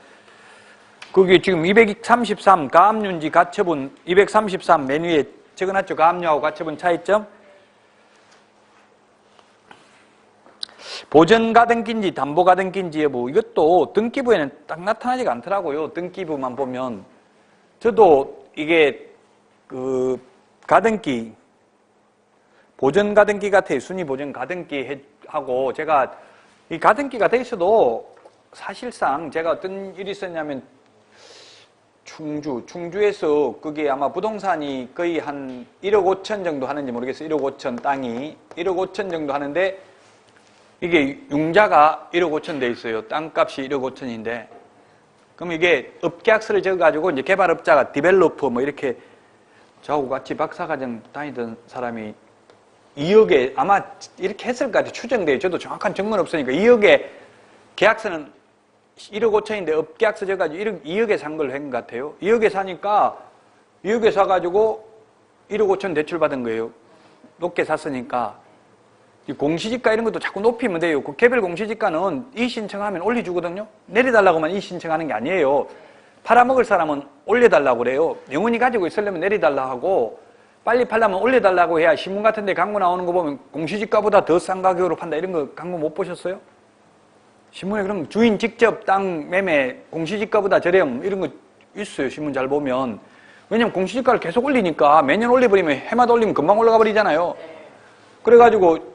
Speaker 1: 거기 지금 233 가압류인지 가처분 233 맨 위에 적어놨죠. 가압류하고 가처분 차이점. 보전가등기인지 담보가등기인지 여부, 이것도 등기부에는 딱 나타나지가 않더라고요. 등기부만 보면. 저도 이게 그 가등기, 보전가등기 같아요. 순위보전가등기 하고, 제가 이 가등기가 돼 있어도 사실상 제가 어떤 일이 있었냐면 충주에서 그게 아마 부동산이 거의 한 1억 5천 정도 하는지 모르겠어요. 1억 5천 땅이 1억 5천 정도 하는데 이게 융자가 1억 5천 돼 있어요. 땅값이 1억 5천인데. 그럼 이게 업계약서를 적어가지고 이제 개발업자가 디벨로퍼 뭐 이렇게 저하고 같이 박사과정 다니던 사람이 2억에 아마 이렇게 했을 것 같아요. 추정돼요. 저도 정확한 증거는 없으니까. 2억에 계약서는 1억 5천인데 업계약서 적어가지고 2억에 산 걸 한 것 같아요. 2억에 사니까 2억에 사가지고 1억 5천 대출 받은 거예요. 높게 샀으니까. 공시지가 이런 것도 자꾸 높이면 돼요. 그 개별 공시지가는 이의신청하면 올려주거든요. 내려달라고만 이의신청하는 게 아니에요. 팔아먹을 사람은 올려달라고 그래요. 영원히 가지고 있으려면 내려달라고 하고, 빨리 팔려면 올려달라고 해야. 신문 같은 데 광고 나오는 거 보면 공시지가보다 더 싼 가격으로 판다 이런 거 광고 못 보셨어요? 신문에 그럼 주인 직접 땅 매매 공시지가보다 저렴 이런 거 있어요. 신문 잘 보면. 왜냐면 공시지가를 계속 올리니까 매년 올려버리면 해마다 올리면 금방 올라가 버리잖아요. 그래가지고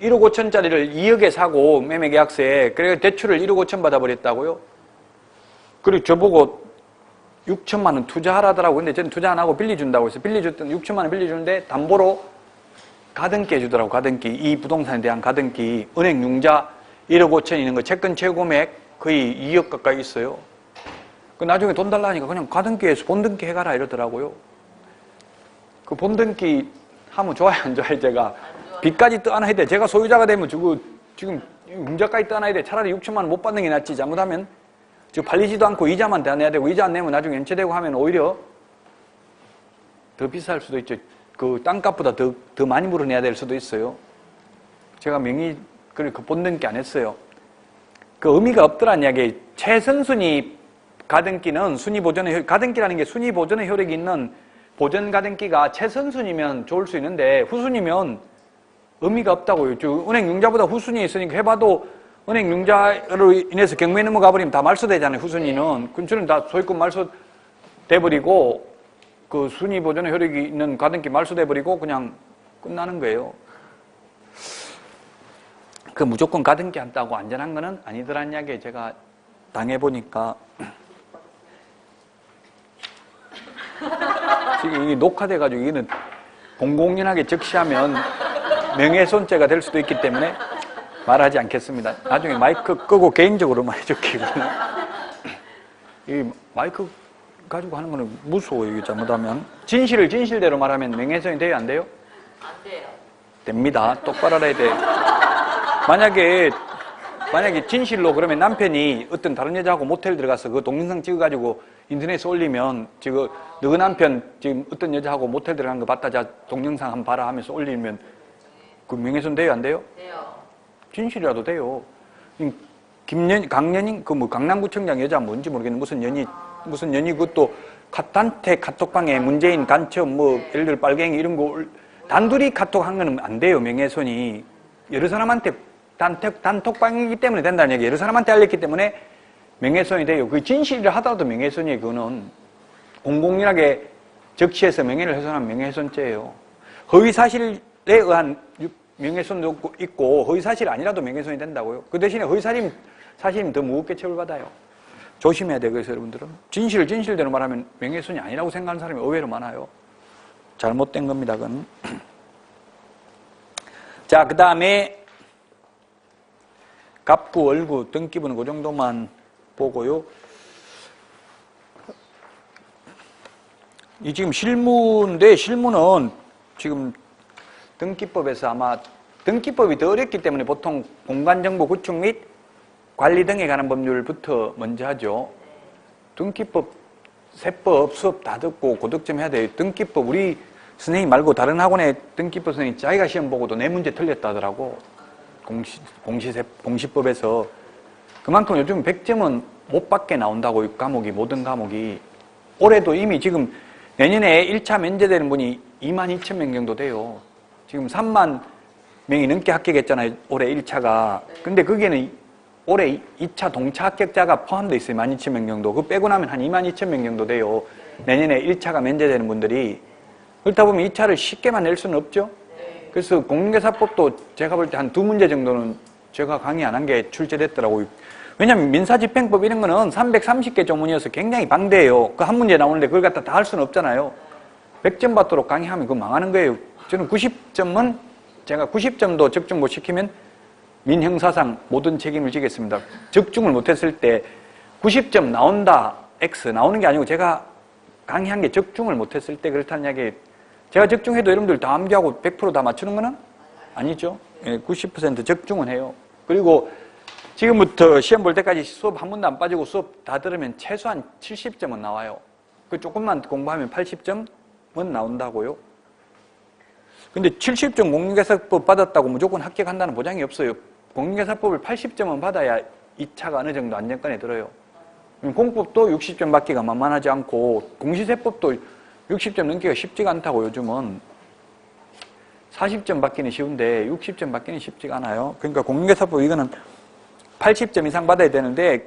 Speaker 1: 1억 5천짜리를 2억에 사고 매매계약서에, 그래서 대출을 1억 5천 받아버렸다고요. 그리고 저보고 6천만 원 투자하라더라고. 근데 저는 투자 안 하고 빌려준다고 해서 빌려줬던 6천만 원 빌려주는데 담보로 가등기 해주더라고. 가등기. 이 부동산에 대한 가등기. 은행 융자 1억 5천 있는 거 채권 최고액 거의 2억 가까이 있어요. 그 나중에 돈 달라 하니까 그냥 가등기에서 본등기 해가라 이러더라고요. 그 본등기 하면 좋아요 안 좋아요? 제가 빚까지 떠안아야 돼. 제가 소유자가 되면 지금 융자까지 떠안아야 돼. 차라리 6천만 원 못 받는 게 낫지. 잘못하면 지금 팔리지도 않고 이자만 다 내야 되고, 이자 안 내면 나중에 연체되고 하면 오히려 더 비쌀 수도 있죠. 그 땅값보다 더 많이 물어내야 될 수도 있어요. 제가 명의 그 본등기 안 했어요. 그 의미가 없더란 이야기예요. 최선순위 가등기는 순위보전의 가등기라는 게 순위보전의 효력이 있는 보전 가등기가 최선순위면 좋을 수 있는데 후순위면 의미가 없다고요. 은행 융자보다 후순위에 있으니까 해봐도 은행 융자로 인해서 경매에 넘어가 버리면 다 말소되잖아요. 후순위는. 근처는 다 소유권 말소돼버리고 그 순위 보전의 효력이 있는 가등기 말소돼버리고 그냥 끝나는 거예요. 그 무조건 가등기 한다고 안전한 거는 아니더란 이야기 제가 당해보니까 지금 이게 녹화돼가지고 이거는 공공연하게 적시하면 명예훼손죄가 될 수도 있기 때문에 말하지 않겠습니다. 나중에 마이크 끄고 개인적으로만 해줄게요. 이 마이크 가지고 하는 거는 무서워요. 이게 잘못하면. 진실을 진실대로 말하면 명예훼손이 돼요? 안 돼요?
Speaker 2: 안 돼요.
Speaker 1: 됩니다. 똑바로 알아야 돼. 만약에 진실로 그러면 남편이 어떤 다른 여자하고 모텔 들어가서 그 동영상 찍어가지고 인터넷에 올리면 지금 너 남편 지금 어떤 여자하고 모텔 들어간 거 봤다 자 동영상 한번 봐라 하면서 올리면 그 명예훼손 돼요? 안 돼요?
Speaker 2: 돼요.
Speaker 1: 진실이라도 돼요. 강연인 그 뭐 강남구청장 여자 뭔지 모르겠는데 무슨 연이 그것도 단체 카톡방에 문재인 간첩 뭐 예를 들어 빨갱이 이런 거 단둘이 카톡 한 거는 안 돼요. 명예훼손이 여러 사람한테 단톡방이기 때문에 된다는 얘기. 여러 사람한테 알렸기 때문에 명예훼손이 돼요. 그 진실을 하더라도 명예훼손이에요. 그거는 공공연하게 적시해서 명예를 훼손한 명예훼손죄예요. 허위사실에 의한 명예훼손도 있고 허위사실 아니라도 명예훼손이 된다고요. 그 대신에 허위사실이면 더 무겁게 처벌받아요. 조심해야 돼요. 그래서 여러분들은 진실을 진실대로 말하면 명예훼손이 아니라고 생각하는 사람이 의외로 많아요. 잘못된 겁니다. 그건. 자, 그 다음에 갑구, 월구, 등기부는 그 정도만 보고요. 이 지금 실무인데 실무는 지금 등기법에서 아마 등기법이 더 어렵기 때문에 보통 공간정보 구축 및 관리 등에 관한 법률부터 먼저 하죠. 등기법, 세법 수업 다 듣고 고득점 해야 돼요. 등기법 우리 선생님 말고 다른 학원의 등기법 선생님 자기가 시험 보고도 내 문제 틀렸다 하더라고. 공시법에서. 그만큼 요즘 100점은 못 받게 나온다고 이 과목이 모든 과목이. 올해도 이미 지금 내년에 1차 면제되는 분이 22,000명 정도 돼요. 지금 3만 명이 넘게 합격했잖아요. 올해 1차가. 근데 거기에는 올해 2차 동차 합격자가 포함되어 있어요. 12,000명 정도. 그거 빼고 나면 한 22,000명 정도 돼요. 내년에 1차가 면제되는 분들이. 그렇다 보면 2차를 쉽게만 낼 수는 없죠. 그래서 공인중개사법도 제가 볼 때 한 2문제 정도는 제가 강의 안 한 게 출제됐더라고요. 왜냐면 민사집행법 이런 거는 330개 조문이어서 굉장히 방대해요. 그 한 문제 나오는데 그걸 갖다 다 할 수는 없잖아요. 100점 받도록 강의하면 그거 망하는 거예요. 저는 90점은 제가 90점도 적중 못 시키면 민형사상 모든 책임을 지겠습니다. 적중을 못했을 때 90점 나온다, X 나오는 게 아니고 제가 강의한 게 적중을 못했을 때 그렇다는 이야기. 제가 적중해도 여러분들 다 암기하고 100% 다 맞추는 거는 아니죠. 90% 적중은 해요. 그리고 지금부터 시험 볼 때까지 수업 한 번도 안 빠지고 수업 다 들으면 최소한 70점은 나와요. 그 조금만 공부하면 80점은 나온다고요. 근데 70점 공인중개사법 받았다고 무조건 합격한다는 보장이 없어요. 공인중개사법을 80점은 받아야 2차가 어느 정도 안정권에 들어요. 공법도 60점 받기가 만만하지 않고 공시세법도 60점 넘기가 쉽지가 않다고 요즘은. 40점 받기는 쉬운데 60점 받기는 쉽지가 않아요. 그러니까 공인중개사법 이거는 80점 이상 받아야 되는데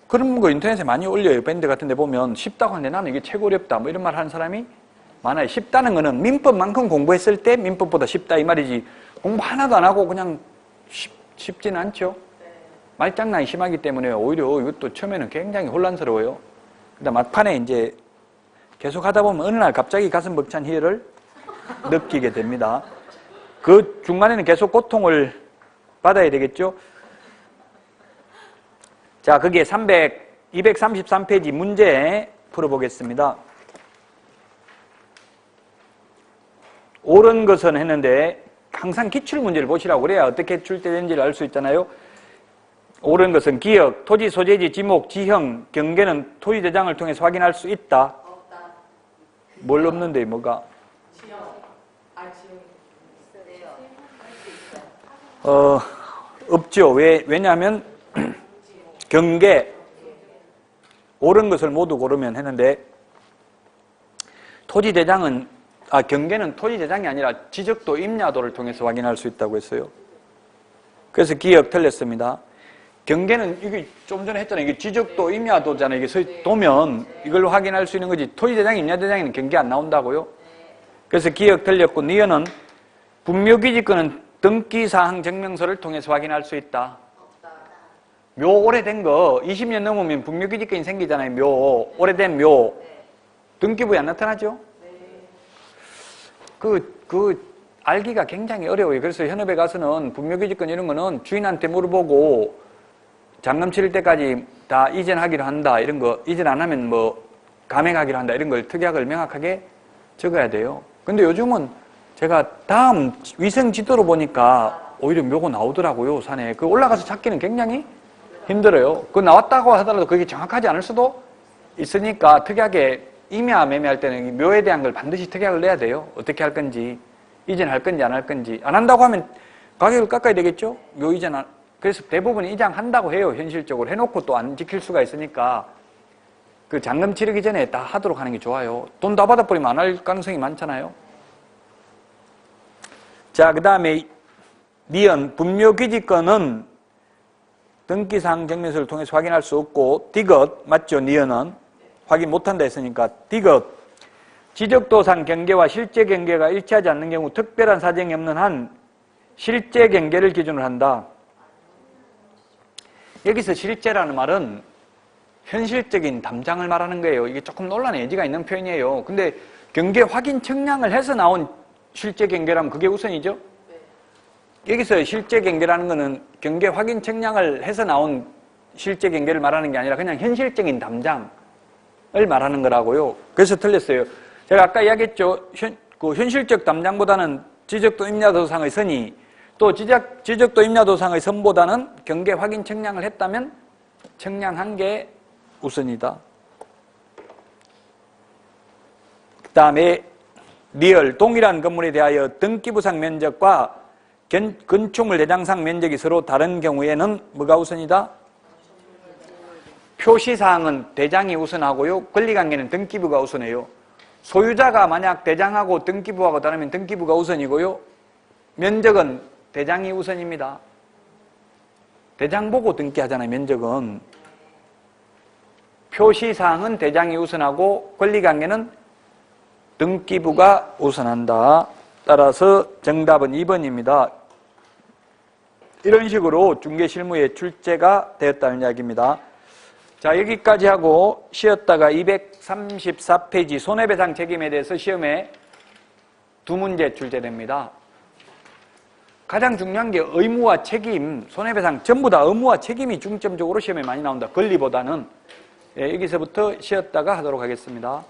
Speaker 1: 그런 거 인터넷에 많이 올려요. 밴드 같은 데 보면 쉽다고 하는데 나는 이게 최고 어렵다 뭐 이런 말 하는 사람이 많아요. 쉽다는 거는 민법만큼 공부했을 때 민법보다 쉽다 이 말이지 공부 하나도 안 하고 그냥 쉽지는 않죠. 말장난이 심하기 때문에 오히려 이것도 처음에는 굉장히 혼란스러워요. 근데 막판에 이제 계속 하다 보면 어느 날 갑자기 가슴 벅찬 희열을 느끼게 됩니다. 그 중간에는 계속 고통을 받아야 되겠죠. 자, 거기에 233페이지 문제 풀어보겠습니다. 옳은 것은 했는데 항상 기출문제를 보시라고 그래야 어떻게 출제되는지를 알 수 있잖아요. 옳은 것은 기억, 토지 소재지, 지목, 지형, 경계는 토지 대장을 통해서 확인할 수 있다.
Speaker 2: 없다.
Speaker 1: 뭘 없는데 뭐가?
Speaker 2: 지형. 지형.
Speaker 1: 없죠. 왜냐하면 경계, 옳은 것을 모두 고르면 했는데 토지 대장은 경계는 토지 대장이 아니라 지적도 임야도를 통해서 확인할 수 있다고 했어요. 그래서 기억 틀렸습니다. 경계는 이게 좀 전에 했잖아요. 이게 지적도 임야도잖아요. 이게 도면 이걸로 확인할 수 있는 거지. 토지 대장, 임야 대장에는 경계 안 나온다고요. 그래서 기억 틀렸고 니은은 분묘기지권은 등기사항 증명서를 통해서 확인할 수 있다.
Speaker 2: 없다.
Speaker 1: 묘 오래된 거 20년 넘으면 분묘기지권이 생기잖아요. 묘 오래된 묘
Speaker 2: 네.
Speaker 1: 등기부에 안 나타나죠?
Speaker 2: 네.
Speaker 1: 그 알기가 굉장히 어려워요. 그래서 현업에 가서는 분묘기지권 이런 거는 주인한테 물어보고 잔금 치를 때까지 다 이전하기로 한다. 이런 거 이전 안 하면 뭐 감액하기로 한다. 이런 걸 특약을 명확하게 적어야 돼요. 근데 요즘은 제가 다음 위성 지도로 보니까 오히려 묘가 나오더라고요. 산에. 그 올라가서 찾기는 굉장히 힘들어요. 그 나왔다고 하더라도 그게 정확하지 않을 수도 있으니까 특약에 임야 매매할 때는 묘에 대한 걸 반드시 특약을 내야 돼요. 어떻게 할 건지, 이전할 건지 안 할 건지. 안 한다고 하면 가격을 깎아야 되겠죠? 묘 이전 그래서 대부분 이장한다고 해요. 현실적으로 해놓고 또 안 지킬 수가 있으니까 그 잔금 치르기 전에 다 하도록 하는 게 좋아요. 돈 다 받아버리면 안 할 가능성이 많잖아요. 자, 그 다음에 니은 분묘기지권은 등기사항 증명서를 통해서 확인할 수 없고 디귿 맞죠? 니은은 확인 못한다 했으니까 디귿 지적도상 경계와 실제 경계가 일치하지 않는 경우 특별한 사정이 없는 한 실제 경계를 기준으로 한다. 여기서 실제라는 말은 현실적인 담장을 말하는 거예요. 이게 조금 논란의 여지가 있는 표현이에요. 근데 경계 확인 측량을 해서 나온 실제 경계라면 그게 우선이죠? 여기서 실제 경계라는 거는 경계 확인 측량을 해서 나온 실제 경계를 말하는 게 아니라 그냥 현실적인 담장을 말하는 거라고요. 그래서 틀렸어요. 제가 아까 이야기했죠. 현실적 담장보다는 지적도 임야도상의 선이 또 지적도 임야도상의 선보다는 경계 확인 측량을 했다면 측량한 게 우선이다. 그 다음에 리얼 동일한 건물에 대하여 등기부상 면적과 건축물 대장상 면적이 서로 다른 경우에는 뭐가 우선이다? 표시사항은 대장이 우선하고요. 권리관계는 등기부가 우선해요. 소유자가 만약 대장하고 등기부하고 다르면 등기부가 우선이고요. 면적은 대장이 우선입니다. 대장 보고 등기하잖아요. 면적은. 표시사항은 대장이 우선하고 권리관계는 등기부가 우선한다. 따라서 정답은 2번입니다. 이런 식으로 중개실무에 출제가 되었다는 이야기입니다. 자, 여기까지 하고 쉬었다가 234페이지 손해배상 책임에 대해서 시험에 2문제 출제됩니다. 가장 중요한 게 의무와 책임, 손해배상 전부 다 의무와 책임이 중점적으로 시험에 많이 나온다. 권리보다는. 예, 여기서부터 쉬었다가 하도록 하겠습니다.